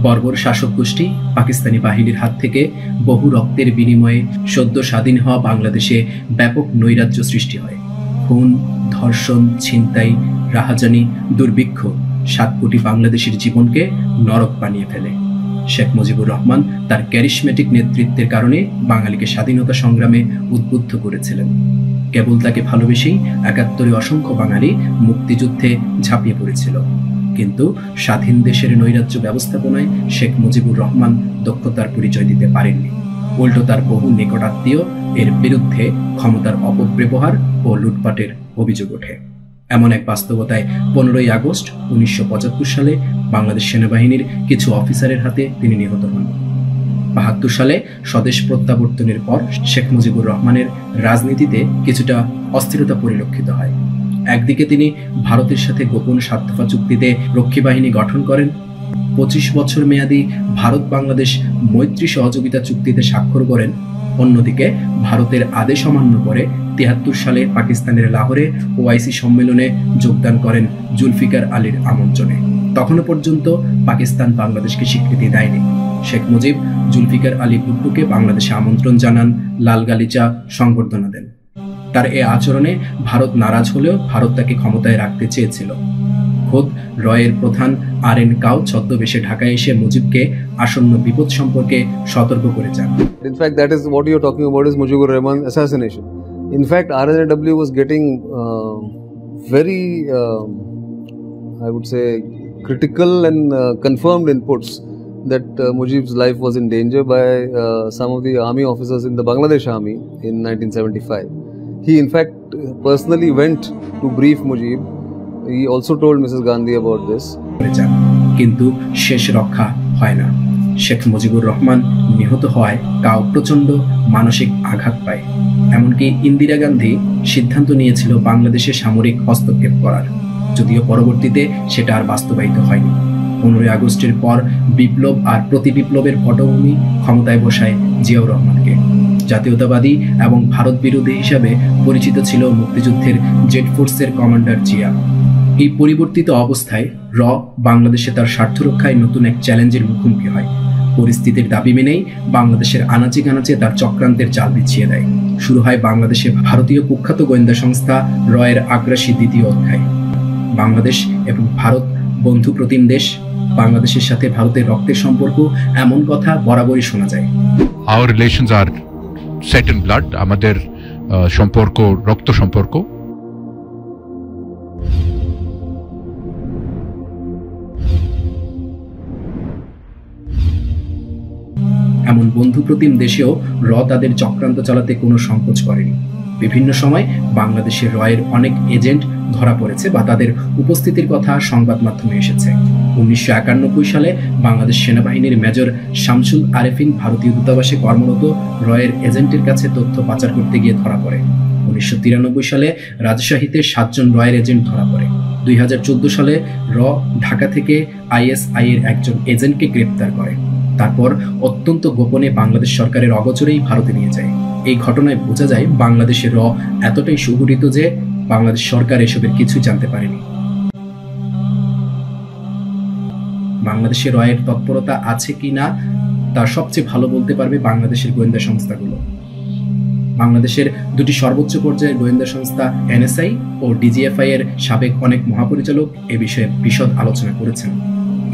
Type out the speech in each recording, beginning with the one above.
বর্বর শাসক গোষ্ঠী পাকিস্তানি বাহিনীর হাত থেকে বহু রক্তের বিনিময়ে সদ্য স্বাধীন হওয়া বাংলাদেশে ব্যাপক নৈরাজ্য সৃষ্টি হয়। খুন, ধর্ষণ, ছিনতাই, রাহাজানি, দুর্ভিক্ষ 7 কোটি বাংলাদেশের জীবনকে নরক বানিয়ে ফেলে। শেখ মুজিবুর রহমান তার ক্যারিশমেটিক নেতৃত্বের কারণে বাঙালিকে স্বাধীনতা সংগ্রামে উদ্বুদ্ধ করেছিলেন। কেবল তাকে ভালোবেসেই 71 অসংখ্য বাঙালি মুক্তিযুদ্ধে ঝাঁপিয়ে পড়েছিল। কিন্তু স্বাধীন দেশের নৈরাজ্য ব্যবস্থাপনায় শেখ মুজিবুর রহমান দক্ষতার পরিচয় দিতে পারেননি। উল্টো তার বহু নিকটাত্মীয় এর বিরুদ্ধে ক্ষমতার অপব্যবহার ও লুটপাটের অভিযোগ ওঠে। এমন এক বাস্তবতায় 15ই আগস্ট 1975 সালে বাংলাদেশ সেনাবাহিনীর কিছু অফিসারের হাতে তিনি নিহত হন। 72 সালে স্বদেশ প্রত্যাবর্তনের পর শেখ মুজিবুর রহমানের রাজনীতিতে কিছুটা অস্থিরতা পরিলক্ষিত হয়। একদিকে তিনি ভারতের সাথে গোপন স্বার্থফা চুক্তিতে রক্ষী বাহিনী গঠন করেন। 25 বছর মেয়াদী ভারত বাংলাদেশ মৈত্রী সহযোগিতা চুক্তিতে স্বাক্ষর করেন। অন্যদিকে ভারতের আদেশ অমান্য করে 73 সালে পাকিস্তানের লাহোরে ওআইসি সম্মেলনে যোগদান করেন জুলফিকার আলীর আমন্ত্রণে। তখনও পর্যন্ত পাকিস্তান বাংলাদেশকে স্বীকৃতি দেয়নি। শেখ মুজিব জুলফিকার আলী ভুট্টোকে বাংলাদেশে আমন্ত্রণ জানান, লাল গালিচা সংবর্ধনা দেন। তার এ আচরণে ভারত নারাজ হলেও ভারত তাকে ক্ষমতায় রাখতে চেয়েছিল। খোদ রয়ের প্রধান RN কাউ ছদ্মবেশে ঢাকায় এসে মুজিবকে আসন্ন বিপদ সম্পর্কে সতর্ক করে যান। In fact, that is what you are talking about is Mujibur Rahman assassination. In fact, RNW was getting very, I would say, critical and confirmed inputs that Mujib's life was in danger by some of the army officers in the Bangladesh army in 1975. He in fact personally went to brief Mujib. He also told Mrs. Gandhi about this. কিন্তু শেষ রক্ষা হয় না। শেখ মুজিবুর রহমান নিহত হওয়ায় cow প্রচন্ড মানসিক আঘাত পায়। এমনকি ইন্দিরা গান্ধী সিদ্ধান্ত নিয়েছিল বাংলাদেশে সামরিক হস্তক্ষেপ করার, যদিও পরবর্তীতে সেটা আর বাস্তবায়িত হয়নি। 15ই আগস্টের পর বিপ্লব আর প্রতিবিপ্লবের পটভূমি ক্ষমতায় বসায় জিয়াউর রহমানকে। জাতীয়তাবাদী এবং ভারত বিরোধী হিসাবে পরিচিত ছিল মুক্তিযুদ্ধের জেড ফোর্সের কমান্ডার জিয়া। এই পরিবর্তিত অবস্থায় বাংলাদেশে তার স্বার্থ রক্ষায় নতুন এক চ্যালেঞ্জের মুখোমুখি হয়। পরিস্থিতির দাবি মেনেই বাংলাদেশের আনাচে কানাচে তার চক্রান্তের জাল বিছিয়ে দেয়। শুরু হয় বাংলাদেশে ভারতীয় কুখ্যাত গোয়েন্দা সংস্থা রয়ের আগ্রাসী দ্বিতীয় অধ্যায়। বাংলাদেশ এবং ভারত বন্ধু প্রতিম দেশ। বাংলাদেশের সাথে ভারতের রক্তের সম্পর্ক, এমন কথা বরাবরই শোনা যায়। Our relations are set in blood. আমাদের সম্পর্ক রক্ত সম্পর্ক। এমন বন্ধুপ্রতিম দেশেও তাদের চক্রান্ত চালাতে কোনো সংকোচ করেনি। বিভিন্ন সময় বাংলাদেশের রয়ের অনেক এজেন্ট ধরা পড়েছে বা তাদের উপস্থিতির কথা সংবাদ মাধ্যমে এসেছে। 1991 সালে বাংলাদেশ সেনাবাহিনীর মেজর শামসুল আরেফিন ভারতীয় দূতাবাসে কর্মরত রয়ের এজেন্টের কাছে তথ্য পাচার করতে গিয়ে ধরা পড়ে। 1993 সালে রাজশাহীতে 7 জন রয়ের এজেন্ট ধরা পড়ে। 2014 সালে ঢাকা থেকে ISI এর একজন এজেন্টকে গ্রেপ্তার করে। তারপর অত্যন্ত গোপনে বাংলাদেশ সরকারের অগোচরেই ভারতে নিয়ে যায়। এই ঘটনায় বোঝা যায় বাংলাদেশের এতটাই সুগঠিত যে বাংলাদেশ সরকার এসবের কিছুই জানতে পারেনি। বাংলাদেশে রয়ের তৎপরতা আছে কি না তা সবচেয়ে ভালো বলতে পারবে বাংলাদেশের গোয়েন্দা সংস্থাগুলো। বাংলাদেশের দুটি সর্বোচ্চ পর্যায়ের গোয়েন্দা সংস্থা NSI ও DGFI এর সাবেক অনেক মহাপরিচালক এ বিষয়ে বিশদ আলোচনা করেছেন।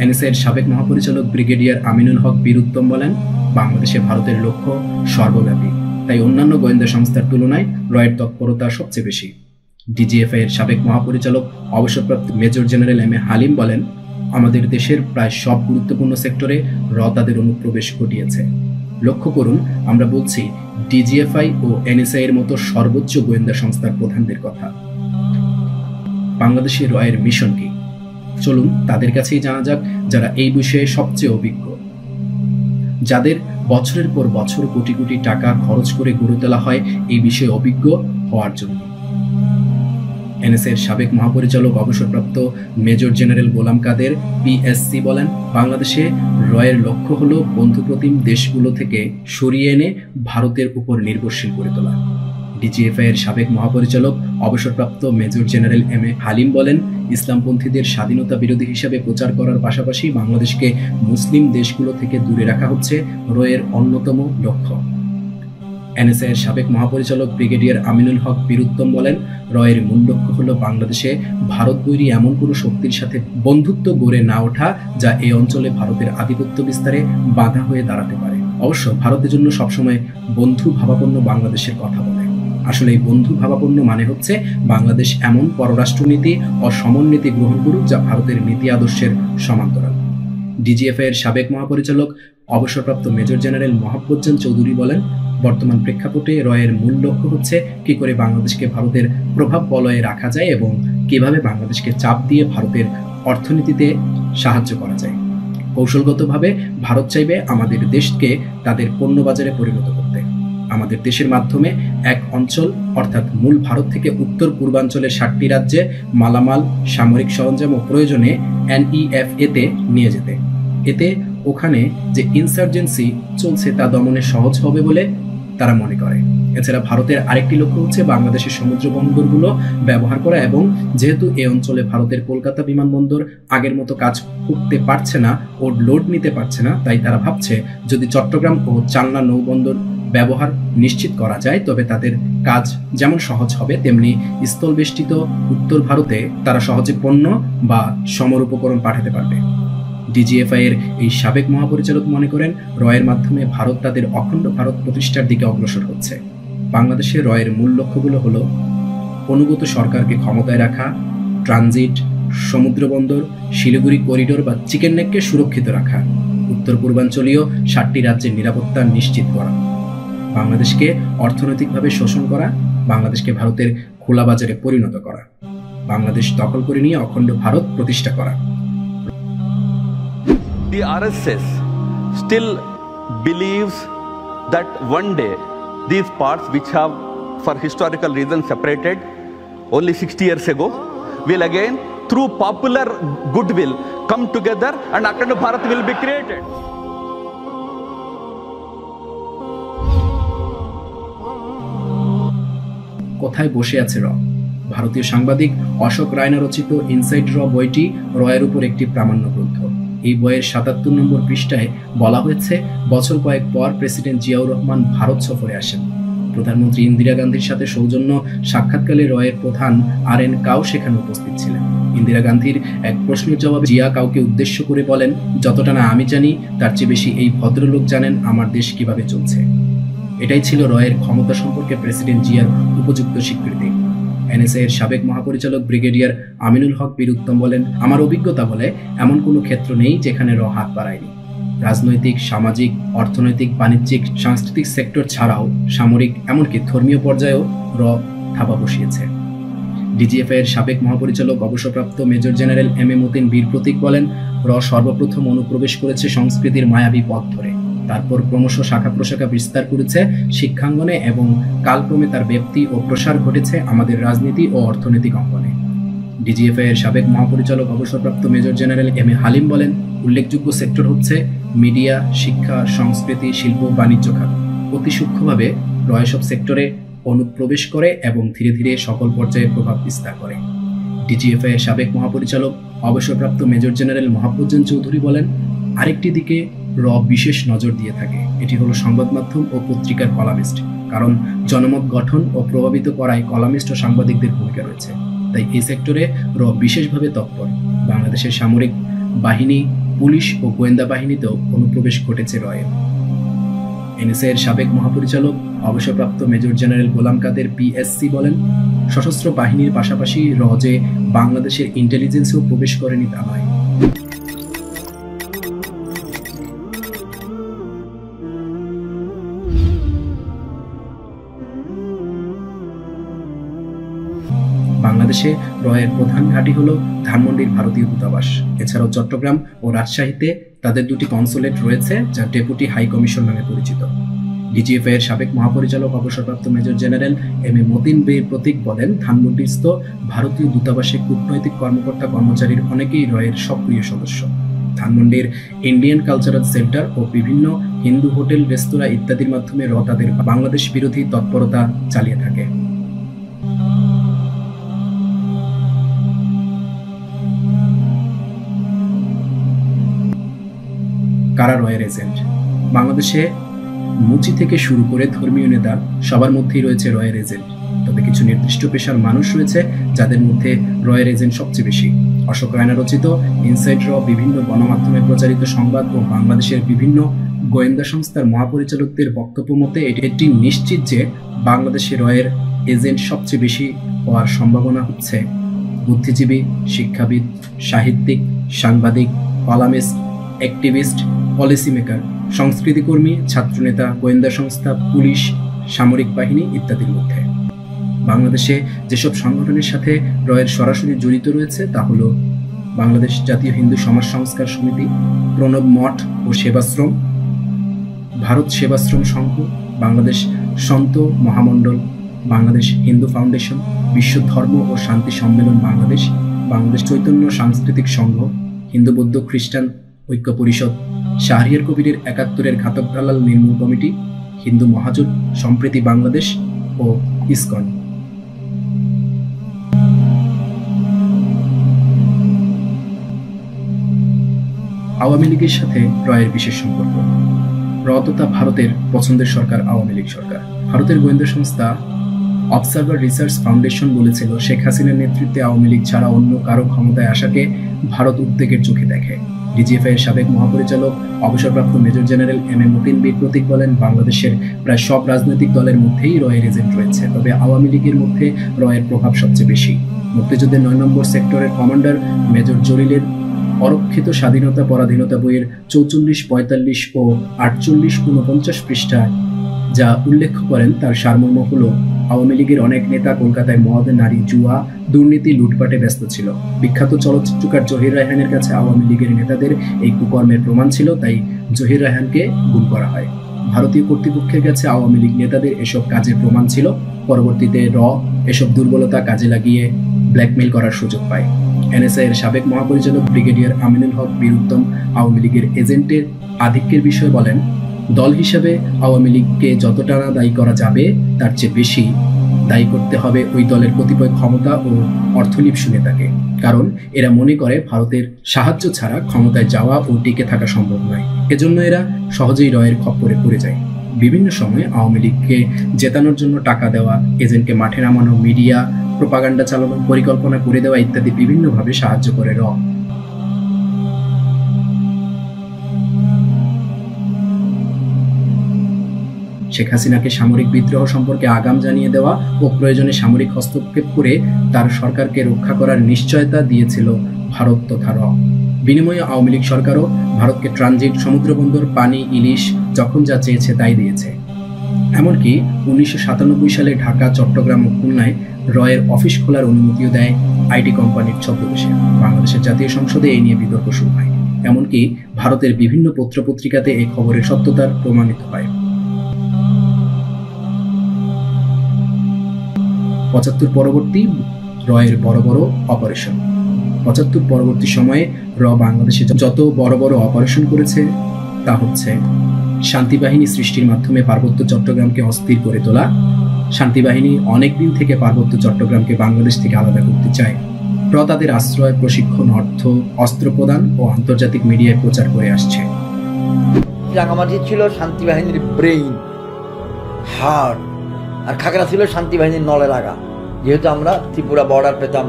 NSI এর সাবেক মহাপরিচালক ব্রিগেডিয়ার আমিনুল হক বীর উত্তম বলেন, বাংলাদেশে ভারতের লক্ষ্য সর্বব্যাপী, তাই অন্যান্য গোয়েন্দা সংস্থার তুলনায় রয়ের তৎপরতা সবচেয়ে বেশি। DGFI এর সাবেক মহাপরিচালক অবসরপ্রাপ্ত major general M A Halim বলেন, আমাদের দেশের প্রায় সব গুরুত্বপূর্ণ সেক্টরে তাদের অনুপ্রবেশ ঘটিয়েছে। লক্ষ্য করুন, আমরা বলছি DGFI ও NSI এর মতো সর্বোচ্চ গোয়েন্দা সংস্থার প্রধানদের কথা। বাংলাদেশের রয়ের মিশন কি? চলুন তাদের কাছেই জানা যাক, যারা এই বিষয়ে সবচেয়ে অভিজ্ঞ, যাদের বছরের পর বছর কোটি কোটি টাকা খরচ করে গড়ে তোলা হয় এই বিষয়ে অভিজ্ঞ হওয়ার জন্য। NSI এর সাবেক মহাপরিচালক অবসরপ্রাপ্ত মেজর জেনারেল গোলাম কাদের PSC বলেন, বাংলাদেশে রয়ের লক্ষ্য হলো বন্ধুপ্রতিম দেশগুলো থেকে সরিয়ে এনে ভারতের উপর নির্ভরশীল করে তোলা। DGFI এর সাবেক মহাপরিচালক অবসরপ্রাপ্ত major general M A Halim বলেন, ইসলামপন্থীদের স্বাধীনতা বিরোধী হিসাবে প্রচার করার পাশাপাশি বাংলাদেশকে মুসলিম দেশগুলো থেকে দূরে রাখা হচ্ছে রয়ের অন্যতম লক্ষ্য। এনএসআই এর সাবেক মহাপরিচালক ব্রিগেডিয়ার আমিনুল হক বীরুত্তম বলেন, রয়ের মূল লক্ষ্য হলো বাংলাদেশে ভারত বৈরী এমন কোনো শক্তির সাথে বন্ধুত্ব গড়ে না ওঠা যা এই অঞ্চলে ভারতের আধিপত্য বিস্তারে বাধা হয়ে দাঁড়াতে পারে। অবশ্য ভারতের জন্য সবসময় বন্ধু ভাবাপন্ন বাংলাদেশের কথা বলে। আসলে এই বন্ধু ভাবাপন্ন মানে হচ্ছে বাংলাদেশ এমন পররাষ্ট্রনীতি ও সমন্বীতি গ্রহণ করুক যা ভারতের নীতি আদর্শের সমান্তরাল। ডিজিএফআই এর সাবেক মহাপরিচালক অবসরপ্রাপ্ত মেজর জেনারেল মহাব্বতজান চৌধুরী বলেন, বর্তমান প্রেক্ষাপটে রয়ের মূল লক্ষ্য হচ্ছে কি করে বাংলাদেশকে ভারতের প্রভাব বলয়ে রাখা যায় এবং কিভাবে বাংলাদেশকে চাপ দিয়ে ভারতের অর্থনীতিতে সাহায্য করা যায়। কৌশলগতভাবে ভারত চাইবে আমাদের দেশকে তাদের পণ্য বাজারে পরিণত করতে। আমাদের দেশের মাধ্যমে এক অঞ্চল অর্থাৎ মূল ভারত থেকে উত্তর পূর্বাঞ্চলের 7টি রাজ্যে মালামাল, সামরিক সরঞ্জাম ও প্রয়োজনে NEFA-তে নিয়ে যেতে। এতে ওখানে যে ইনসার্জেন্সি চলছে তা দমনে সহজ হবে বলে তারা মনে করে। এছাড়া ভারতের আরেকটি লক্ষ্য হচ্ছে বাংলাদেশের সমুদ্র বন্দরগুলো ব্যবহার করা, এবং যেহেতু এই অঞ্চলে ভারতের কলকাতা বিমানবন্দর আগের মতো কাজ করতে পারছে না ও লোড নিতে পারছে না, তাই তারা ভাবছে যদি চট্টগ্রাম ও চালনা নৌবন্দর ব্যবহার নিশ্চিত করা যায় তবে তাদের কাজ যেমন সহজ হবে তেমনি স্থলবেষ্টিত উত্তর ভারতে তারা সহজে পণ্য বা সমর উপকরণ পাঠাতে পারবে। ডিজিএফআই এর এই সাবেক মহাপরিচালক মনে করেন, রয়ের মাধ্যমে ভারত তাদের অখণ্ড ভারত প্রতিষ্ঠার দিকে অগ্রসর হচ্ছে। বাংলাদেশের রয়ের মূল লক্ষ্যগুলো হলো অনুগত সরকারকে ক্ষমতায় রাখা, ট্রানজিট, সমুদ্র বন্দর, শিলিগুড়ি করিডোর বা চিকেন নেককে সুরক্ষিত রাখা, উত্তর পূর্বাঞ্চলীয় 7টি রাজ্যের নিরাপত্তা নিশ্চিত করা, বাংলাদেশকে অর্থনৈতিকভাবে শোষণ করা, বাংলাদেশকে ভারতের খোলা বাজারে পরিণত করা, বাংলাদেশ দখল করে নিয়ে অখণ্ড ভারত প্রতিষ্ঠা করা। The RSS still believes that one day these parts which have for historical reasons separated only 60 years ago will again through popular goodwill come together and Akhand Bharat will be created. কোথায় বসে আছে র? ভারতীয় সাংবাদিক অশোক রায়না রচিত inside র বইটি রয়ের উপর একটি প্রামাণ্য গ্রন্থ। এই বইয়ের 77 নম্বর পৃষ্ঠায় বলা হয়েছে, বছর কয়েক পর প্রেসিডেন্ট জিয়াউর রহমান ভারত সফরে আসেন। প্রধানমন্ত্রী ইন্দিরা গান্ধীর সাথে সৌজন্য সাক্ষাৎকালে রয়ের প্রধান RN কাউ সেখানে উপস্থিত ছিলেন। ইন্দিরা গান্ধীর এক প্রশ্নের জবাবে জিয়া কাউকে উদ্দেশ্য করে বলেন, যতটা না আমি জানি তার চেয়ে বেশি এই ভদ্রলোক জানেন আমার দেশ কিভাবে চলছে। এটাই ছিল রয়ের ক্ষমতা সম্পর্কে প্রেসিডেন্ট জিয়ার উপযুক্ত স্বীকৃতি। এনএসআই এর সাবেক মহাপরিচালক ব্রিগেডিয়ার আমিনুল হক বীরুত্তম বলেন, আমার অভিজ্ঞতা বলে এমন কোনো ক্ষেত্র নেই যেখানে র হাত বাড়ায়নি। রাজনৈতিক, সামাজিক, অর্থনৈতিক, বাণিজ্যিক, সাংস্কৃতিক সেক্টর ছাড়াও সামরিক এমনকি ধর্মীয় পর্যায়েও র থাবা বসিয়েছে। ডিজিএফআই এর সাবেক মহাপরিচালক অবসরপ্রাপ্ত মেজর জেনারেল M.A. মতিন বীর প্রতীক বলেন, র সর্বপ্রথম অনুপ্রবেশ করেছে সংস্কৃতির মায়াবী পথ ধরে, তারপর ক্রমশ শাখা প্রশাখা বিস্তার করেছে শিক্ষাঙ্গনে এবং কালক্রমে তার ব্যাপ্তি ও প্রসার ঘটেছে আমাদের রাজনীতি ও অর্থনৈতিক অঙ্গনে। ডিজিএফআই এর সাবেক মহাপরিচালক অবসরপ্রাপ্ত মেজর জেনারেল M.A. হালিম বলেন, উল্লেখযোগ্য সেক্টর হচ্ছে মিডিয়া, শিক্ষা, সংস্কৃতি, শিল্প, বাণিজ্য খাত। অতি সূক্ষ্মভাবে র এসব সেক্টরে অনুপ্রবেশ করে এবং ধীরে ধীরে সকল পর্যায়ে প্রভাব বিস্তার করে। ডিজিএফআই এর সাবেক মহাপরিচালক অবসরপ্রাপ্ত মেজর জেনারেল মহাব্বতজান চৌধুরী বলেন, আরেকটি দিকে র বিশেষ নজর দিয়ে থাকে, এটি হলো সংবাদ মাধ্যম ও পত্রিকার কলামিস্ট, কারণ জনমত গঠন ও প্রভাবিত করায় কলামিস্ট ও সাংবাদিকদের ভূমিকা রয়েছে। তাই এই সেক্টরে র বিশেষভাবে তৎপর। বাংলাদেশের সামরিক বাহিনী, পুলিশ ও গোয়েন্দা বাহিনীতেও অনুপ্রবেশ ঘটেছে রয়ের। এনএসআই এর সাবেক মহাপরিচালক অবসরপ্রাপ্ত মেজর জেনারেল গোলাম কাদের PSC বলেন, সশস্ত্র বাহিনীর পাশাপাশি র যে বাংলাদেশের ইন্টেলিজেন্সেও প্রবেশ করেনি তা নয়। বাংলাদেশে রয়ের প্রধান ঘাঁটি হলো ধানমন্ডির ভারতীয় দূতাবাস। এছাড়াও চট্টগ্রাম ও রাজশাহীতে তাদের দুটি কনসুলেট রয়েছে যা ডেপুটি হাই কমিশন নামে পরিচিত। ডিজিএফআই এর সাবেক মহাপরিচালক অবসরপ্রাপ্ত মেজর জেনারেল M.A. মতিন বীর প্রতীক বলেন, ধানমন্ডিস্থ ভারতীয় দূতাবাসে কূটনৈতিক কর্মকর্তা কর্মচারীর অনেকেই রয়ের সক্রিয় সদস্য। ধানমন্ডির ইন্ডিয়ান কালচারাল সেন্টার ও বিভিন্ন হিন্দু হোটেল, রেস্তোরাঁ ইত্যাদির মাধ্যমে র তাদের বাংলাদেশ বিরোধী তৎপরতা চালিয়ে থাকে। কারা রয়ের এজেন্ট? বাংলাদেশে মুচি থেকে শুরু করে ধর্মীয় নেতা সবার মধ্যেই রয়েছে রয়ের এজেন্ট। তবে কিছু নির্দিষ্ট পেশার মানুষ রয়েছে যাদের মধ্যে রয়ের এজেন্ট সবচেয়ে বেশি। অশোক রায়না রচিত ইনসাইড র, বিভিন্ন গণমাধ্যমে প্রচারিত সংবাদ ও বাংলাদেশের বিভিন্ন গোয়েন্দা সংস্থার মহাপরিচালকদের বক্তব্য মতে এটি নিশ্চিত যে বাংলাদেশে রয়ের এজেন্ট সবচেয়ে বেশি হওয়ার সম্ভাবনা হচ্ছে বুদ্ধিজীবী, শিক্ষাবিদ, সাহিত্যিক, সাংবাদিক, কলামিস্ট, অ্যাক্টিভিস্ট, পলিসি মেকার, সংস্কৃতিকর্মী, ছাত্রনেতা, গোয়েন্দা সংস্থা, পুলিশ, সামরিক বাহিনী ইত্যাদির মধ্যে। বাংলাদেশে যেসব সংগঠনের সাথে রয়ের সরাসরি জড়িত রয়েছে তা হল বাংলাদেশ জাতীয় হিন্দু সমাজ সংস্কার সমিতি, প্রণব মঠ ও সেবাশ্রম, ভারত সেবাশ্রম সংঘ, বাংলাদেশ সন্ত মহামণ্ডল, বাংলাদেশ হিন্দু ফাউন্ডেশন, বিশ্ব ধর্ম ও শান্তি সম্মেলন বাংলাদেশ, বাংলাদেশ চৈতন্য সাংস্কৃতিক সংঘ, হিন্দু বৌদ্ধ খ্রিস্টান ঐক্য পরিষদ, শাহরিয়ার কবিরের ৭১-এর ঘাতক দালাল নির্মূল কমিটি, হিন্দু মহাজোট, সম্প্রীতি বাংলাদেশ ও ইসকন। আওয়ামী লীগের সাথে রয়ের বিশেষ সম্পর্ক। র তথা ভারতের পছন্দের সরকার আওয়ামী লীগ সরকার। ভারতের গোয়েন্দা সংস্থা অবজারভার রিসার্চ ফাউন্ডেশন বলেছিল, শেখ হাসিনার নেতৃত্বে আওয়ামী লীগ ছাড়া অন্য কারো ক্ষমতায় আসাকে ভারত উদ্বেগের চোখে দেখে। ডিজিএফআই এর সাবেক মহাপরিচালক অবসরপ্রাপ্ত major general M A Matin বীর প্রতীক বলেন, বাংলাদেশের প্রায় সব রাজনৈতিক দলের মধ্যেই রয়ের এজেন্ট রয়েছে, তবে আওয়ামী লীগের মধ্যে রয়ের প্রভাব সবচেয়ে বেশি। মুক্তিযুদ্ধের ৯ নম্বর সেক্টরের কমান্ডার মেজর জলিলের অরক্ষিত স্বাধীনতা পরাধীনতা বইয়ের ৪৪, ৪৫ ও ৪৮, ৪৯ পৃষ্ঠায় যা উল্লেখ করেন তার সারমর্ম হল, আওয়ামী লীগের অনেক নেতা কলকাতায় মদ, নারী, জুয়া, দুর্নীতি, লুটপাটে ব্যস্ত ছিল। বিখ্যাত চলচ্চিত্রকার জহির রায়হানের কাছে আওয়ামী লীগের নেতাদের এই কুকর্মের প্রমাণ ছিল, তাই জহির রায়হানকে গুম করা হয়। ভারতীয় কর্তৃপক্ষের কাছে আওয়ামী লীগ নেতাদের এসব কাজের প্রমাণ ছিল। পরবর্তীতে র এসব দুর্বলতা কাজে লাগিয়ে ব্ল্যাকমেইল করার সুযোগ পায়। এনএসআই এর সাবেক মহাপরিচালক ব্রিগেডিয়ার আমিনুল হক বীর উত্তম আওয়ামী লীগের এজেন্টের আধিক্যের বিষয়ে বলেন, দল হিসেবে আওয়ামী লীগকে যতটা না দায়ী করা যাবে তার চেয়ে বেশি দায়ী করতে হবে ওই দলের কতিপয় ক্ষমতা ও অর্থলিপ্সু নেতাকে, কারণ এরা মনে করে ভারতের সাহায্য ছাড়া ক্ষমতায় যাওয়া ও টিকে থাকা সম্ভব নয়। এজন্য এরা সহজেই রয়ের খপ্পরে পড়ে যায়। বিভিন্ন সময়ে আওয়ামী লীগকে জেতানোর জন্য টাকা দেওয়া, এজেন্টকে মাঠে নামানো, মিডিয়া প্রোপাগান্ডা চালানোর পরিকল্পনা করে দেওয়া ইত্যাদি বিভিন্নভাবে সাহায্য করে র। শেখ হাসিনাকে সামরিক বিদ্রোহ সম্পর্কে আগাম জানিয়ে দেওয়া ও প্রয়োজনে সামরিক হস্তক্ষেপ করে তার সরকারকে রক্ষা করার নিশ্চয়তা দিয়েছিল ভারত তথা র। বিনিময়ে আওয়ামী লীগ সরকারও ভারতকে ট্রানজিট, সমুদ্রবন্দর, পানি, ইলিশ যখন যা চেয়েছে তাই দিয়েছে। এমনকি ১৯৯৭ সালে ঢাকা, চট্টগ্রাম ও খুলনায় রয়ের অফিস খোলার অনুমতিও দেয় আইটি কোম্পানির ছদ্মবেশে। বাংলাদেশের জাতীয় সংসদে এই নিয়ে বিতর্ক শুরু হয়। এমনকি ভারতের বিভিন্ন পত্রপত্রিকাতে এই খবরের সত্যতার প্রমাণিত হয়। ৭৫ পরবর্তী রয়ের বড় বড় অপারেশন। ৭৫ পরবর্তী সময়ে র বাংলাদেশে যত বড় বড় অপারেশন করেছে তা হচ্ছে শান্তিবাহিনী সৃষ্টির মাধ্যমে পার্বত্য চট্টগ্রামকে অস্থির করে তোলা। শান্তিবাহিনী অনেকদিন থেকে পার্বত্য চট্টগ্রামকে বাংলাদেশ থেকে আলাদা করতে চায়। র তাদের আশ্রয়, প্রশিক্ষণ, অর্থ, অস্ত্র প্রদান ও আন্তর্জাতিক মিডিয়ায় প্রচার করে আসছে। রাঙামাটি ছিল শান্তিবাহিনীর ব্রেইন, হার্ট, আর খাগড়া ছিল শান্তিবাহিনীর নলের আগা। যেহেতু আমরা ত্রিপুরা বর্ডার পেতাম,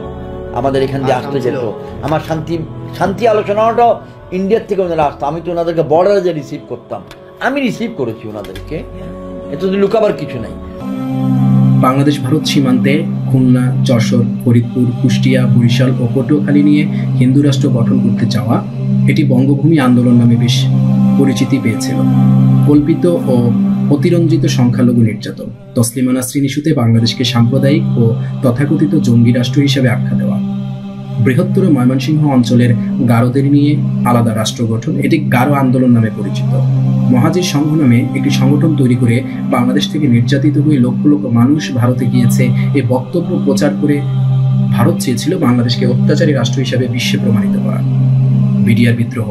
আমাদের এখান দিয়ে আসতে যেত। আমার শান্তি আলোচনাটাও ইন্ডিয়ার থেকে ওনারা আসতো। আমি তো ওনাদেরকে বর্ডারে যে রিসিভ করতাম, আমি রিসিভ করেছি ওনাদেরকে, এত লুকাবার কিছু নাই। বাংলাদেশ ভারত সীমান্তে খুলনা, যশোর, ফরিদপুর, কুষ্টিয়া, বরিশাল ও পটুয়াখালী নিয়ে হিন্দু রাষ্ট্র গঠন করতে চাওয়া, এটি বঙ্গভূমি আন্দোলন নামে বেশ পরিচিতি পেয়েছিল। কল্পিত ও অতিরঞ্জিত সংখ্যালঘু নির্যাতন, তসলিমা নাসরিন ইস্যুতে বাংলাদেশকে সাম্প্রদায়িক ও তথাকথিত জঙ্গি রাষ্ট্র হিসেবে আখ্যা দেওয়া, বৃহত্তর ময়মনসিংহ অঞ্চলের গারোদের নিয়ে আলাদা রাষ্ট্র গঠন, এটি গারো আন্দোলন নামে পরিচিত। মহাজির সংঘ নামে একটি সংগঠন তৈরি করে বাংলাদেশ থেকে নির্যাতিত হয়ে লক্ষ লক্ষ মানুষ ভারতে গিয়েছে এই বক্তব্য প্রচার করে ভারত চেয়েছিল বাংলাদেশকে অত্যাচারী রাষ্ট্র হিসেবে বিশ্বে প্রমাণিত করা। বিডিআর বিদ্রোহ,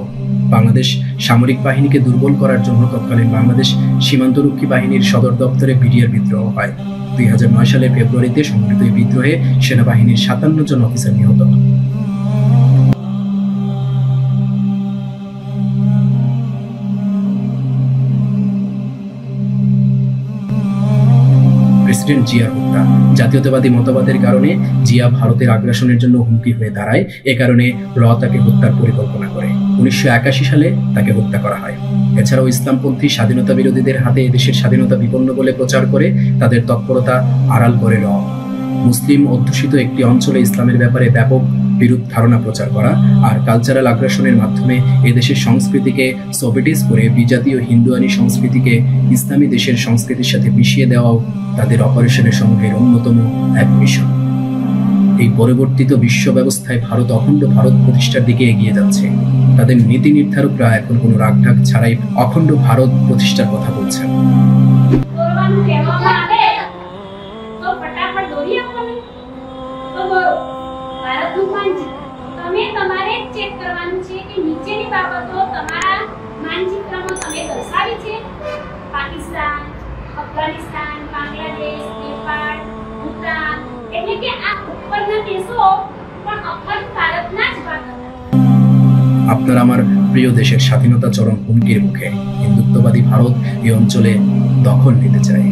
বাংলাদেশ সামরিক বাহিনীকে দুর্বল করার জন্য তৎকালীন বাংলাদেশ সীমান্তরক্ষী বাহিনীর সদর দপ্তরে বিডিআর বিদ্রোহ হয়। ২০০৯ সালের ফেব্রুয়ারিতে সংঘটিত এই বিদ্রোহে সেনাবাহিনীর ৫৭ জন অফিসার নিহত হন। প্রেসিডেন্ট জিয়ার হত্যা। জাতীয়তাবাদী মতবাদের কারণে জিয়া ভারতের আগ্রাসনের জন্য হুমকি হয়ে দাঁড়ায়। এ কারণে র তাকে হত্যার পরিকল্পনা করে। 1981 সালে তাকে হত্যা করা হয়। এছাড়াও ইসলামপন্থী স্বাধীনতা বিরোধীদের হাতে এদেশের স্বাধীনতা বিপন্ন বলে প্রচার করে তাদের তৎপরতা আড়াল করে র। মুসলিম অধ্যুষিত একটি অঞ্চলে ইসলামের ব্যাপারে ব্যাপক বিরূপ ধারণা প্রচার করা আর কালচারাল আগ্রাসনের মাধ্যমে এদেশের সংস্কৃতিকে সোভিয়েটিস করে বিজাতীয় হিন্দুয়ানি সংস্কৃতিকে ইসলামী দেশের সংস্কৃতির সাথে মিশিয়ে দেওয়াও তাদের অপারেশনের সমূহের অন্যতম এক মিশন। এই পরিবর্তিত বিশ্ব ব্যবস্থায় ভারত অখণ্ড ভারত প্রতিষ্ঠার দিকে এগিয়ে যাচ্ছে। তাদের নীতি নির্ধারকরা এখন কোনো রাগঢাক ছাড়াই অখণ্ড ভারত প্রতিষ্ঠার কথা বলছেন। તમે તમારે ચેક કરવાનું છે કે નીચેની બાબતો તમારા માનચિત્રમાં તમે દર્શાવી છે પાકિસ્તાન, અફઘાનિસ્તાન, બાંગ્લાદેશ, નેપાળ, ભૂટાન એટલે કે આ ઉપરના દેશો પણ અખંડ ભારતના જ ભાગ હતા। আপনার আমার প্রিয় দেশের স্বাধীনতা চরম হুমকির মুখে। হিন্দুত্ববাদী ভারত এই অঞ্চলে দখল নিতে চায়।